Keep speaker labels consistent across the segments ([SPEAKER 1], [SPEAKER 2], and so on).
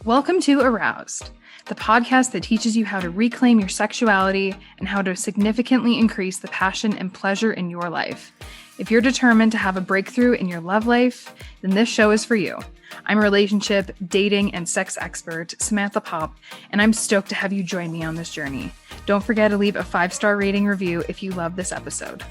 [SPEAKER 1] Welcome to Aroused, the podcast that teaches you how to reclaim your sexuality and how to significantly increase the passion and pleasure in your life. If you're determined to have a breakthrough in your love life, then this show is for you. I'm relationship, dating, and sex expert, Samantha Pop, and I'm stoked to have you join me on this journey. Don't forget to leave a 5-star rating review if you love this episode.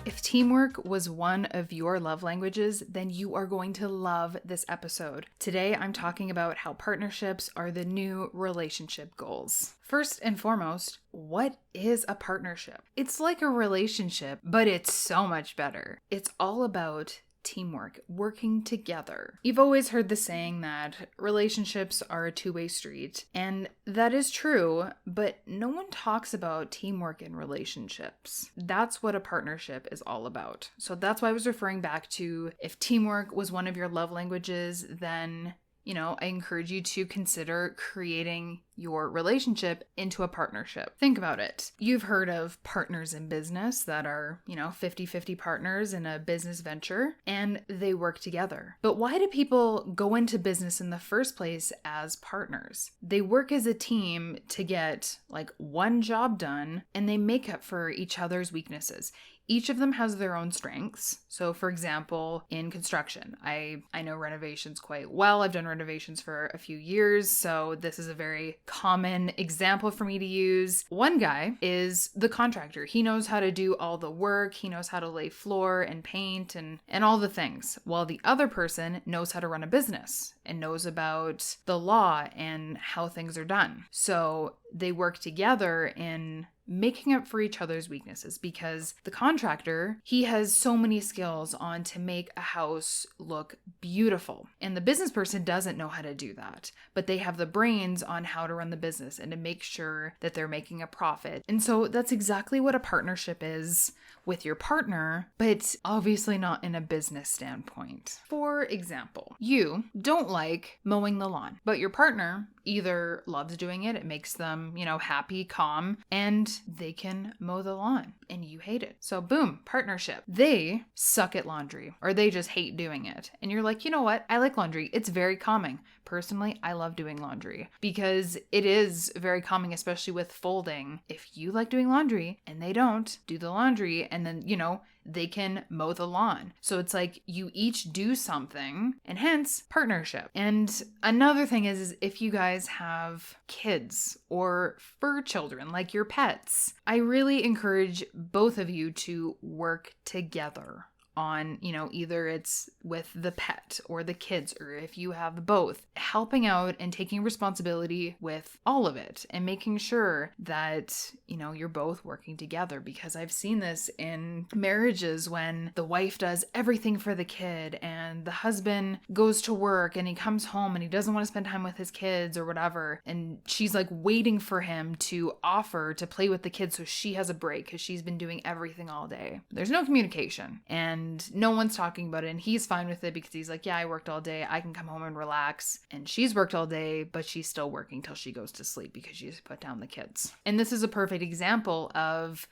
[SPEAKER 1] If teamwork was one of your love languages, then you are going to love this episode. Today, I'm talking about how partnerships are the new relationship goals. First and foremost, what is a partnership? It's like a relationship, but it's so much better. It's all about teamwork, working together. You've always heard the saying that relationships are a two-way street, and that is true, but no one talks about teamwork in relationships. That's what a partnership is all about. So that's why I was referring back to if teamwork was one of your love languages, then I encourage you to consider creating your relationship into a partnership. Think about it. You've heard of partners in business that are, 50-50 partners in a business venture, and they work together. But why do people go into business in the first place as partners? They work as a team to get one job done, and they make up for each other's weaknesses. Each of them has their own strengths. So for example, in construction, I know renovations quite well. I've done renovations for a few years, so this is a very common example for me to use. One guy is the contractor. He knows how to do all the work. He knows how to lay floor and paint and all the things, while the other person knows how to run a business and knows about the law and how things are done. So they work together in making up for each other's weaknesses, because the contractor, he has so many skills on to make a house look beautiful. And the business person doesn't know how to do that, but they have the brains on how to run the business and to make sure that they're making a profit. And so that's exactly what a partnership is with your partner, but obviously not in a business standpoint. For example, you don't like mowing the lawn, but your partner either loves doing it, it makes them, happy, calm, and they can mow the lawn, and you hate it. So boom, partnership. They suck at laundry, or they just hate doing it. And you're like, you know what? I like laundry. It's very calming. Personally, I love doing laundry because it is very calming, especially with folding. If you like doing laundry and they don't, do the laundry, and then, they can mow the lawn. So it's like you each do something, and hence partnership. And another thing is if you guys have kids or fur children, like your pets, I really encourage both of you to work together on, either it's with the pet or the kids, or if you have both, helping out and taking responsibility with all of it and making sure that, you're both working together. Because I've seen this in marriages when the wife does everything for the kid and the husband goes to work and he comes home and he doesn't want to spend time with his kids or whatever. And she's waiting for him to offer to play with the kids so she has a break because she's been doing everything all day. There's no communication. And no one's talking about it, and he's fine with it because he's like, yeah, I worked all day, I can come home and relax. And she's worked all day, but she's still working till she goes to sleep because she just put down the kids. And this is a perfect example of,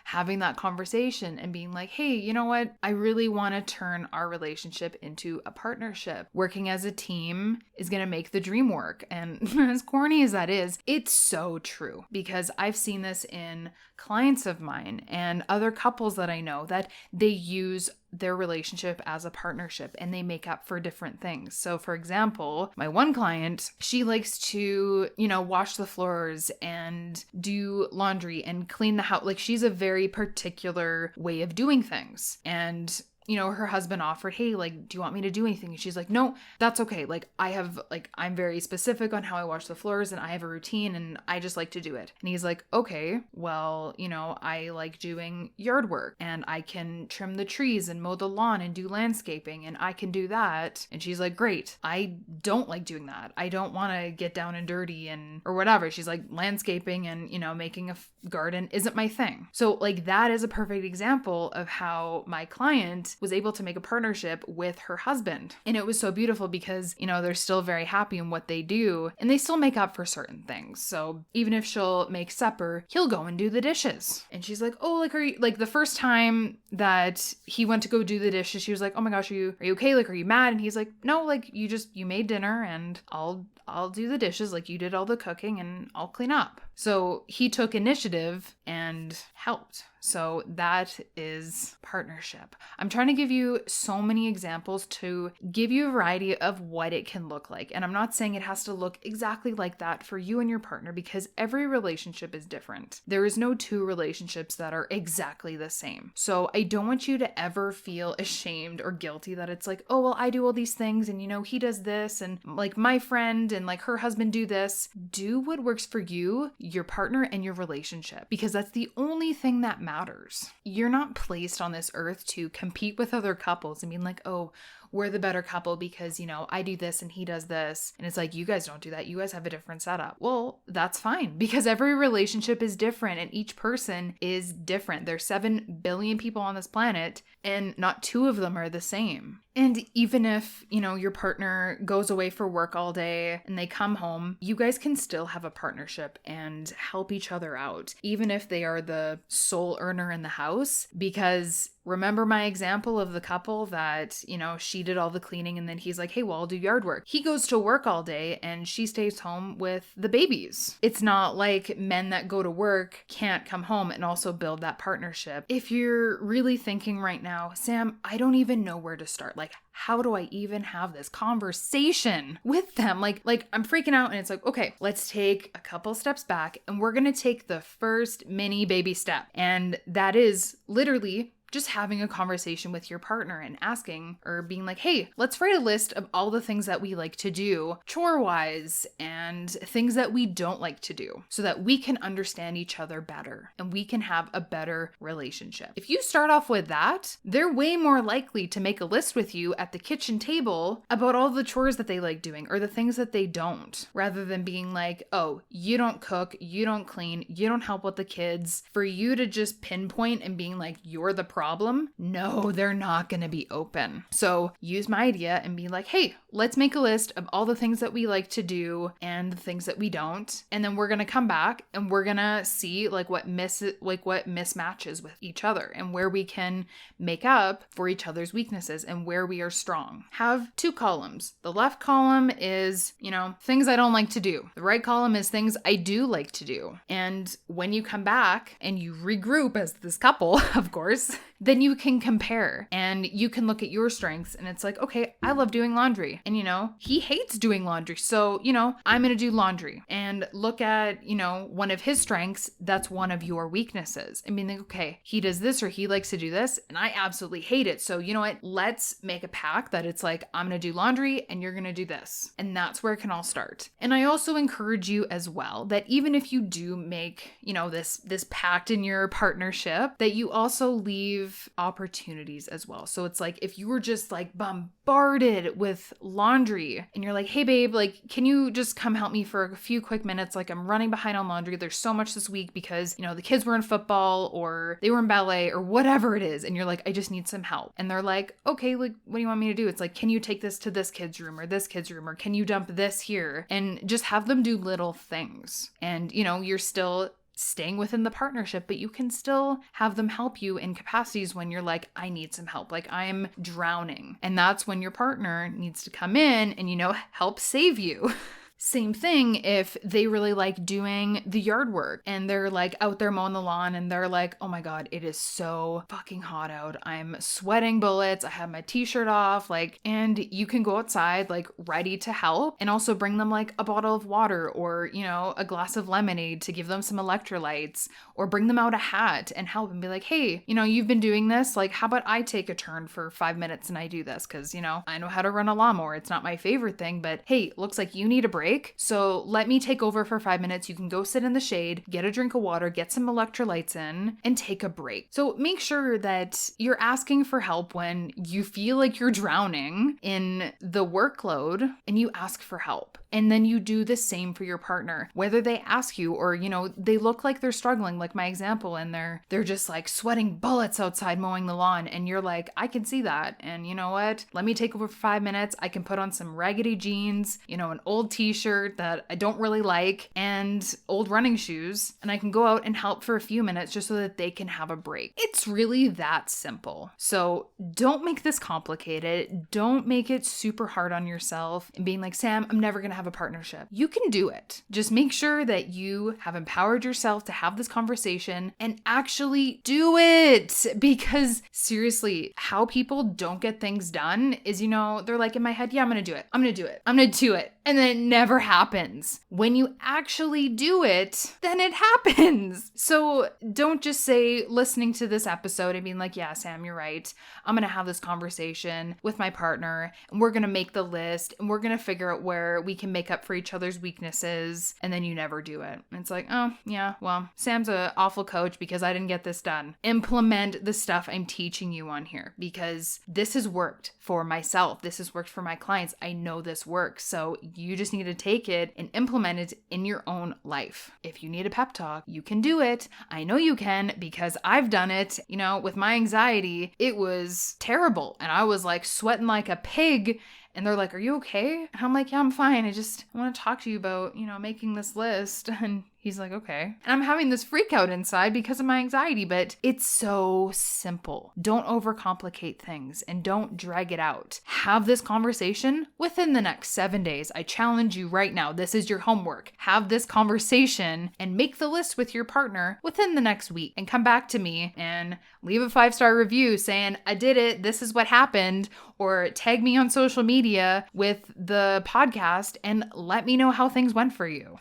[SPEAKER 1] having that conversation and being like, hey, you know what? I really want to turn our relationship into a partnership. Working as a team is going to make the dream work. And as corny as that is, it's so true, because I've seen this in clients of mine and other couples that I know that they use their relationship as a partnership and they make up for different things. So for example, my one client, she likes to, wash the floors and do laundry and clean the house. She's a very particular way of doing things. And her husband offered, hey, do you want me to do anything? And she's like, no, that's okay. I'm very specific on how I wash the floors and I have a routine and I just like to do it. And he's like, okay, well, I like doing yard work and I can trim the trees and mow the lawn and do landscaping and I can do that. And she's like, great. I don't like doing that. I don't want to get down and dirty or whatever. She's like, landscaping and, making a garden isn't my thing. So that is a perfect example of how my client was able to make a partnership with her husband. And it was so beautiful because, they're still very happy in what they do and they still make up for certain things. So even if she'll make supper, he'll go and do the dishes. And she's like, oh, like, are you, like, the first time that he went to go do the dishes, she was like, oh my gosh, are you okay? Like, are you mad? And he's like, no, like, you made dinner and I'll do the dishes, like you did all the cooking, and I'll clean up. So he took initiative and helped. So that is partnership. I'm trying to give you so many examples to give you a variety of what it can look like. And I'm not saying it has to look exactly like that for you and your partner, because every relationship is different. There is no two relationships that are exactly the same. So I don't want you to ever feel ashamed or guilty that it's like, oh, well, I do all these things and he does this, and like my friend and like her husband do this. Do what works for you, your partner, and your relationship, because that's the only thing that matters. You're not placed on this earth to compete with other couples and being like, oh, we're the better couple because, I do this and he does this. And it's like, you guys don't do that. You guys have a different setup. Well, that's fine, because every relationship is different and each person is different. There's 7 billion people on this planet and not 2 of them are the same. And even if, your partner goes away for work all day and they come home, you guys can still have a partnership and help each other out, even if they are the sole earner in the house. Because remember my example of the couple that, she did all the cleaning and then he's like, hey, well, I'll do yard work. He goes to work all day and she stays home with the babies. It's not like men that go to work can't come home and also build that partnership. If you're really thinking right now, Sam, I don't even know where to start. Like, how do I even have this conversation with them? Like I'm freaking out, and it's like, okay, let's take a couple steps back and we're going to take the first mini baby step. And that is literally just having a conversation with your partner and asking or being like, hey, let's write a list of all the things that we like to do chore-wise and things that we don't like to do, so that we can understand each other better and we can have a better relationship. If you start off with that, they're way more likely to make a list with you at the kitchen table about all the chores that they like doing or the things that they don't, rather than being like, oh, you don't cook, you don't clean, you don't help with the kids, for you to just pinpoint and being like, you're the problem. No, they're not going to be open. So use my idea and be like, hey, let's make a list of all the things that we like to do and the things that we don't. And then we're going to come back and we're going to see what mismatches with each other and where we can make up for each other's weaknesses and where we are strong. Have 2 columns. The left column is, things I don't like to do. The right column is things I do like to do. And when you come back and you regroup as this couple, of course, then you can compare and you can look at your strengths, and it's like, okay, I love doing laundry, and he hates doing laundry. So, I'm going to do laundry, and look at, one of his strengths. That's one of your weaknesses, and being like, okay, he does this or he likes to do this and I absolutely hate it. So you know what? Let's make a pact that it's like, I'm going to do laundry and you're going to do this. And that's where it can all start. And I also encourage you as well that even if you do make, this pact in your partnership, that you also leave opportunities as well. So it's like, if you were just like bombarded with laundry and you're like, hey babe, like, can you just come help me for a few quick minutes? Like, I'm running behind on laundry. There's so much this week because, the kids were in football or they were in ballet or whatever it is. And you're like, I just need some help. And they're like, okay, like, what do you want me to do? It's like, can you take this to this kid's room or this kid's room? Or can you dump this here? And just have them do little things. And, you're still staying within the partnership, but you can still have them help you in capacities when you're like, I need some help, like I'm drowning. And that's when your partner needs to come in and, help save you. Same thing if they really like doing the yard work and they're like out there mowing the lawn and they're like, oh my God, it is so fucking hot out. I'm sweating bullets. I have my t-shirt off, and you can go outside ready to help and also bring them a bottle of water or, a glass of lemonade to give them some electrolytes, or bring them out a hat and help and be like, hey, you've been doing this. How about I take a turn for 5 minutes and I do this? Cause, I know how to run a lawnmower. It's not my favorite thing, but hey, looks like you need a break. break. So let me take over for 5 minutes. You can go sit in the shade, get a drink of water, get some electrolytes in, and take a break. So make sure that you're asking for help when you feel like you're drowning in the workload and you ask for help. And then you do the same for your partner, whether they ask you or, they look like they're struggling, like my example, and they're just like sweating bullets outside mowing the lawn. And you're like, I can see that. And you know what? Let me take over for 5 minutes. I can put on some raggedy jeans, an old t-shirt that I don't really like, and old running shoes. And I can go out and help for a few minutes just so that they can have a break. It's really that simple. So don't make this complicated. Don't make it super hard on yourself and being like, Sam, I'm never going to have a partnership. You can do it. Just make sure that you have empowered yourself to have this conversation and actually do it. Because seriously, how people don't get things done is, they're like in my head, yeah, I'm going to do it. I'm going to do it. I'm going to do it. And then it never happens. When you actually do it, then it happens. So don't just say, listening to this episode and being like, yeah, Sam, you're right. I'm going to have this conversation with my partner and we're going to make the list and we're going to figure out where we can make up for each other's weaknesses. And then you never do it. And it's like, oh yeah, well, Sam's an awful coach because I didn't get this done. Implement the stuff I'm teaching you on here because this has worked for myself. This has worked for my clients. I know this works. So you just need to take it and implement it in your own life. If you need a pep talk, you can do it. I know you can because I've done it. With my anxiety, it was terrible. And I was like sweating like a pig. And they're like, are you okay? And I'm like, yeah, I'm fine. I want to talk to you about, making this list. And he's like, okay. And I'm having this freak out inside because of my anxiety, but it's so simple. Don't overcomplicate things and don't drag it out. Have this conversation within the next 7 days. I challenge you right now. This is your homework. Have this conversation and make the list with your partner within the next week and come back to me and leave a 5-star review saying, I did it. This is what happened. Or tag me on social media with the podcast and let me know how things went for you.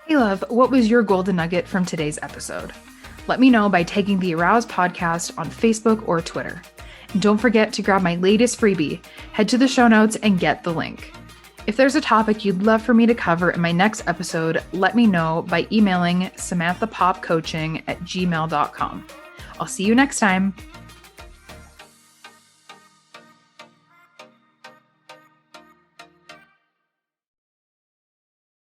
[SPEAKER 1] Hey love, what was your golden nugget from today's episode? Let me know by tagging the Arouse Podcast on Facebook or Twitter. And don't forget to grab my latest freebie. Head to the show notes and get the link. If there's a topic you'd love for me to cover in my next episode, let me know by emailing samanthapopcoaching@gmail.com. I'll see you next time.